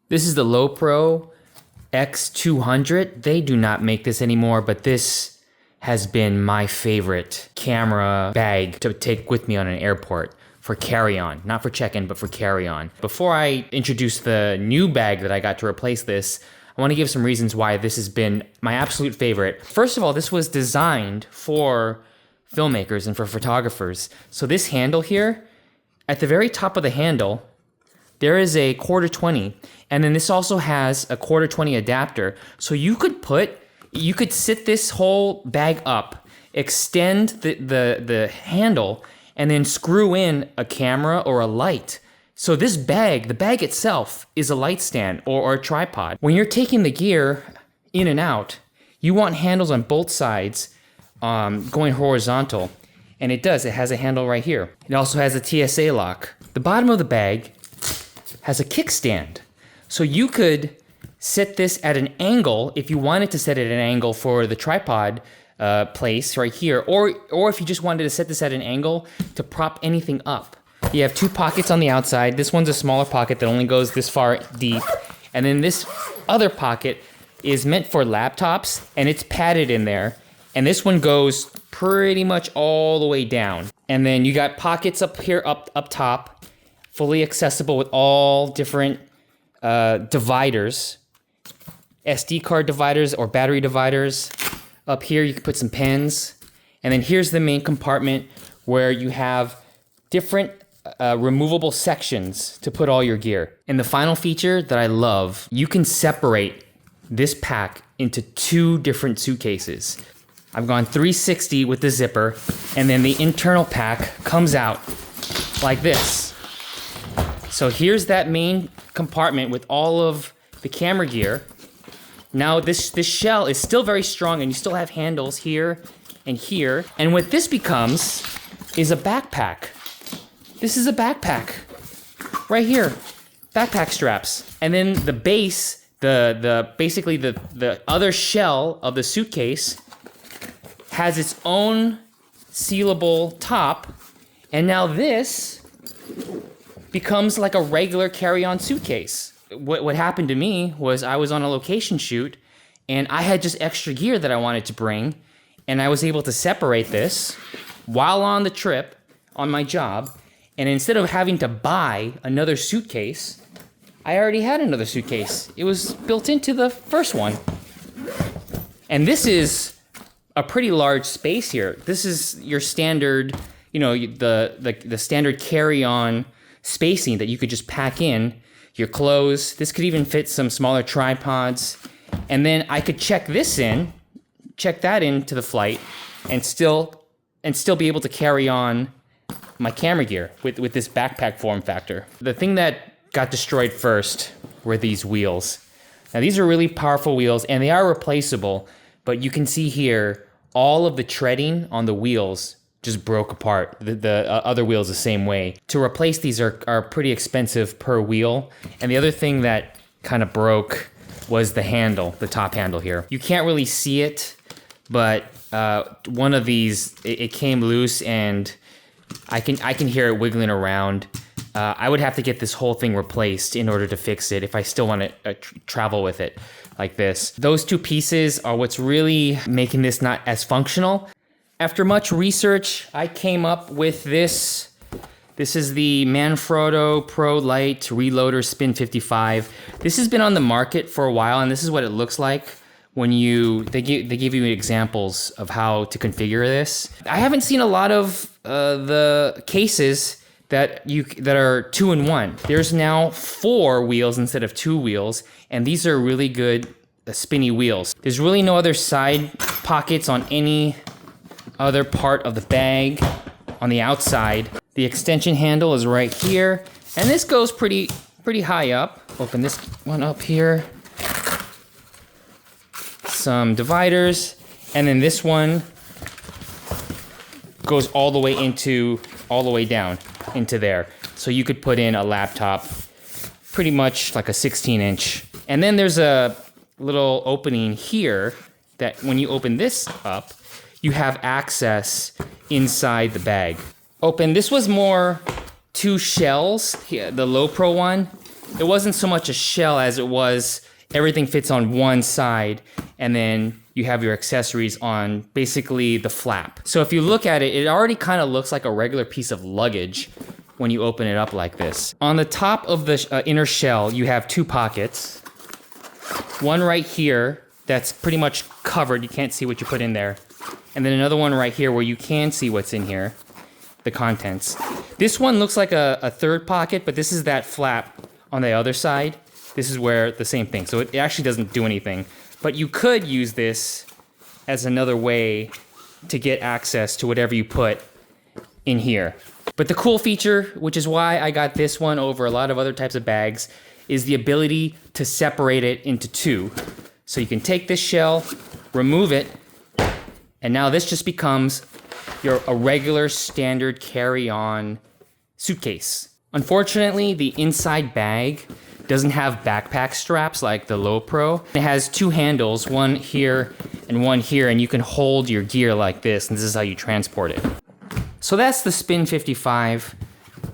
This is the Lowepro X200. They do not make this anymore, but this has been my favorite camera bag to take with me on an airport for carry-on. Not for check-in, but for carry-on. Before I introduce the new bag that I got to replace this, I want to give some reasons why this has been my absolute favorite. First of all, this was designed for filmmakers and for photographers. So this handle here, at the very top of the handle, there is a 1/4-20, and then this also has a 1/4-20 adapter. So you could sit this whole bag up, extend the handle, and then screw in a camera or a light. So this bag, the bag itself, is a light stand or a tripod. When you're taking the gear in and out, you want handles on both sides going horizontal. And it does, it has a handle right here. It also has a TSA lock. The bottom of the bag has a kickstand. So you could set this at an angle if you wanted to set it at an angle for the tripod place right here, or if you just wanted to set this at an angle to prop anything up. You have 2 pockets on the outside. This one's a smaller pocket that only goes this far deep. And then this other pocket is meant for laptops, and it's padded in there. And this one goes pretty much all the way down. And then you got pockets up here, up top, fully accessible with all different dividers, SD card dividers or battery dividers. Up here, you can put some pens. And then here's the main compartment where you have different removable sections to put all your gear. And the final feature that I love, you can separate this pack into 2 different suitcases. I've gone 360 with the zipper, and then the internal pack comes out like this. So here's that main compartment with all of the camera gear. Now this shell is still very strong, and you still have handles here and here. And what this becomes is a backpack. This is a backpack right here, backpack straps. And then the base, basically the other shell of the suitcase has its own sealable top. And now this becomes like a regular carry-on suitcase. What happened to me was I was on a location shoot and I had just extra gear that I wanted to bring, and I was able to separate this while on the trip on my job. And instead of having to buy another suitcase, I already had another suitcase. It was built into the first one. And this is a pretty large space here. This is your standard, the standard carry-on spacing that you could just pack in your clothes. This could even fit some smaller tripods. And then I could check that into the flight, and still be able to carry on my camera gear with this backpack form factor. The thing that got destroyed first were these wheels. Now these are really powerful wheels, and they are replaceable, but you can see here all of the treading on the wheels just broke apart. The other wheels the same way. To replace these are pretty expensive per wheel. And the other thing that kind of broke was the handle, the top handle here. You can't really see it, but one of these, it came loose, and I can hear it wiggling around. I would have to get this whole thing replaced in order to fix it if I still want to travel with it like this. Those 2 pieces are what's really making this not as functional. After much research, I came up with this. This is the Manfrotto Reloader Spin-55. This has been on the market for a while, and this is what it looks like when they give you examples of how to configure this. I haven't seen a lot of the cases that are 2-in-1. There's now 4 wheels instead of 2 wheels, and these are really good spinny wheels. There's really no other side pockets on any other part of the bag on the outside. The extension handle is right here, and this goes pretty high up. Open this one up here. Some dividers, and then this one goes all the way down into there. So you could put in a laptop, pretty much like a 16-inch. And then there's a little opening here that when you open this up, you have access inside the bag. This was more 2 shells, the Lowepro one, it wasn't so much a shell as it was everything fits on one side, and then you have your accessories on basically the flap. So if you look at it, it already kind of looks like a regular piece of luggage when you open it up like this. On the top of the inner shell, you have two pockets. One right here that's pretty much covered, you can't see what you put in there. And then another one right here where you can see what's in here, the contents. This one looks like a third pocket, but this is that flap on the other side. This is where the same thing. So it actually doesn't do anything. But you could use this as another way to get access to whatever you put in here. But the cool feature, which is why I got this one over a lot of other types of bags, is the ability to separate it into two. So you can take this shell, remove it, and now this just becomes a regular standard carry-on suitcase. Unfortunately, the inside bag doesn't have backpack straps like the Lowepro. It has two handles, one here and one here, and you can hold your gear like this, and this is how you transport it. So that's the Spin-55.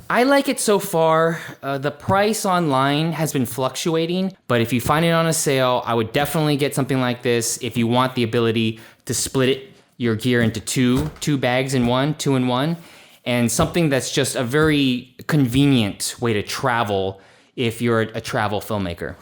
I like it so far. The price online has been fluctuating, but if you find it on a sale, I would definitely get something like this if you want the ability to split your gear into two bags in one, two in one, and something that's just a very convenient way to travel if you're a travel filmmaker.